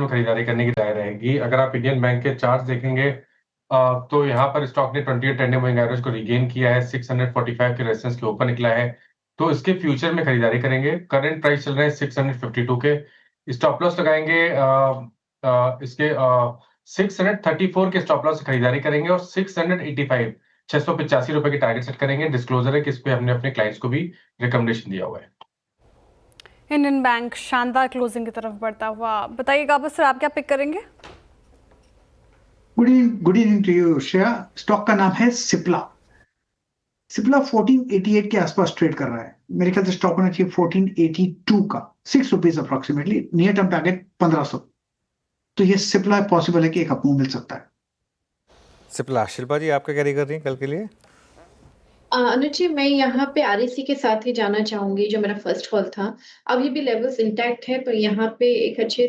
में खरीदारी करने की राय रहेगी। अगर आप इंडियन बैंक के चार्ट्स देखेंगे तो यहाँ पर स्टॉक ने 28 10 डे मूविंग एवरेज को रिगेन किया है, 645 के रेजिस्टेंस के ऊपर निकला है, तो इसके फ्यूचर में खरीदारी करेंगे। करंट प्राइस चल रहा है 652 के। स्टॉप लॉस लगाएंगे इसके 634 के स्टॉप लॉस से खरीदारी करेंगे और 685 ₹685 की टारगेट सेट करेंगे। डिस्क्लोजर है कि इस पे हमने अपने क्लाइंट्स को भी रिकमेंडेशन दिया हुआ है। इंडियन बैंक शानदार क्लोजिंग की तरफ बढ़ता हुआ, बताइएगा अब सर आप क्या पिक करेंगे? Good evening to you Shreya. Stock का नाम है सिप्ला। सिप्ला 1488 के आसपास ट्रेड कर रहा है। मेरे ख्याल से स्टॉक होना चाहिए 1482 का, ₹6 अप्रोक्सीमेटली। Near term target 1500। तो ये सिप्ला पॉसिबल है कि एक अपमूव मिल सकता है। सिप्ला, शिल्पा जी आपका कैरी कर रही है कल के लिए? अनुज जी, मैं यहाँ पे आरएसी के साथ ही जाना चाहूंगी, जो मेरा फर्स्ट कॉल था। अभी भी लेवल्स इंटैक्ट है, पर यहाँ पे एक अच्छे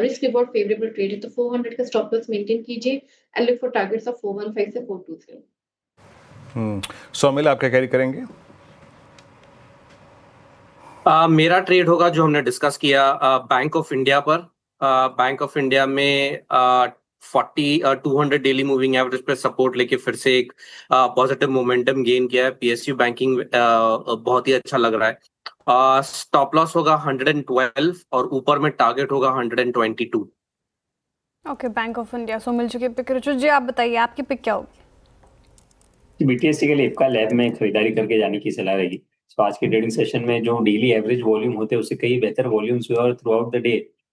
रिस्क रिवॉर्ड फेवरेबल ट्रेड है, तो 400 का स्टॉप लॉस मेंटेन कीजिए and look for targets of 415 से 420। सौमिल, आप क्या कैरी करेंगे? मेरा ट्रेड होगा जो हमने डिस्कस किया बैंक ऑफ इंडिया पर। बैंक ऑफ इंडिया में 200 डेली मूविंग एवरेज पे सपोर्ट लेके फिर से एक पॉजिटिव मोमेंटम गेन किया है। पीएसयू बैंकिंग बहुत ही अच्छा लग रहा है। स्टॉप लॉस होगा 112 और ऊपर में टारगेट होगा 122। Okay, bank of India Somil ji के पिक। रुचि जी आप बताइए आपकी पिक क्या होगी? बीटीएससी के लिए इप्का लैब में खरीदारी करके जाने की सलाह रहेगी। तो आज के ट्रेडिंग सेशन में जो डेली एवरेज वॉल्यूम होते हैं उससे कई बेहतर वॉल्यूम्स हुए और थ्रू आउट द डे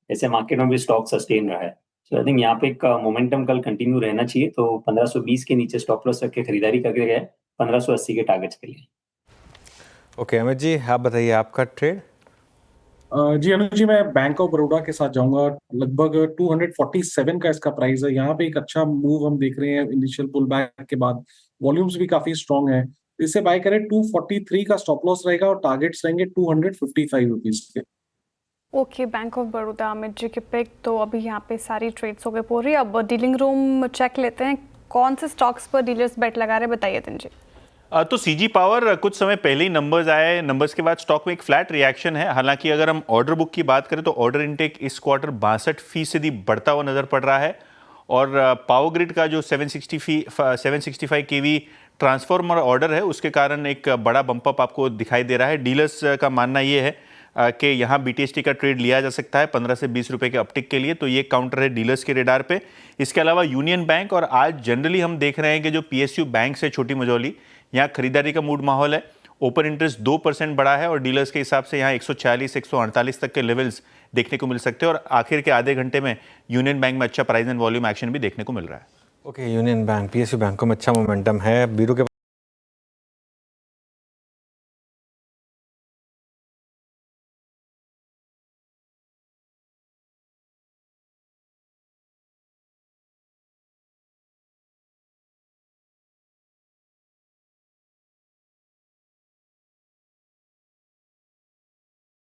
ऐसे मार्केट में भी स्टॉक सस्टेन रहा है। तो आई थिंक यहाँ पे एक मोमेंटम कल कंटिन्यू रहना चाहिए। तो 1520 के नीचे स्टॉप लॉस रख के खरीदारी करके गए 1580 के टारगेट्स के लिए। ओके अमित जी, आप बताइए आपका ट्रेड। जी अनुज जी, मैं बैंक ऑफ बड़ौदा के साथ जाऊंगा। लगभग 247 का इसका प्राइस है। यहाँ पे एक अच्छा मूव हम देख रहे हैं इनिशियल पुल बैक के बाद। वॉल्यूम्स भी काफी स्ट्रॉन्ग है, इसे बाय करें। 243 का स्टॉप लॉस रहेगा और टारगेट्स रहेंगे ₹255 के। Okay, bank of Baroda Amit ji के पिक। तो अभी यहाँ पे सारी ट्रेड्स हो गए पूरी। अब डीलिंग रूम चेक लेते हैं, कौन से स्टॉक्स पर डीलर्स बेट लगा रहे हैं, बताइए दिन जी। तो सीजी पावर कुछ समय पहले ही नंबर्स आए, नंबर्स के बाद स्टॉक में एक फ्लैट रिएक्शन है। हालांकि अगर हम ऑर्डर बुक की बात करें तो ऑर्डर इनटेक इस क्वार्टर 62% बढ़ता हुआ नजर पड़ रहा है। और पावर ग्रिड का जो 765 केवी ट्रांसफार्मर ऑर्डर है उसके कारण एक बड़ा बम्पअप आपको दिखाई दे रहा है। डीलर्स का मानना ये है कि यहाँ बीटीएसटी का ट्रेड लिया जा सकता है 15 से 20 रुपए के अपटिक के लिए, तो ये काउंटर है डीलर्स के रेडार पे। इसके अलावा यूनियन बैंक और आज जनरली हम देख रहे हैं कि जो पीएसयू बैंक से छोटी मझौली, यहाँ खरीदारी का मूड माहौल है। ओपन इंटरेस्ट 2% बढ़ा है और डीलर्स के हिसाब से यहाँ 140 148 तक के लेवल्स देखने को मिल सकते हैं। और आखिर के आधे घंटे में यूनियन बैंक में अच्छा प्राइस एंड वॉल्यूम एक्शन भी देखने को मिल रहा है। ओके, यूनियन बैंक, पीएसयू बैंकों में अच्छा मोमेंटम है। बीरू के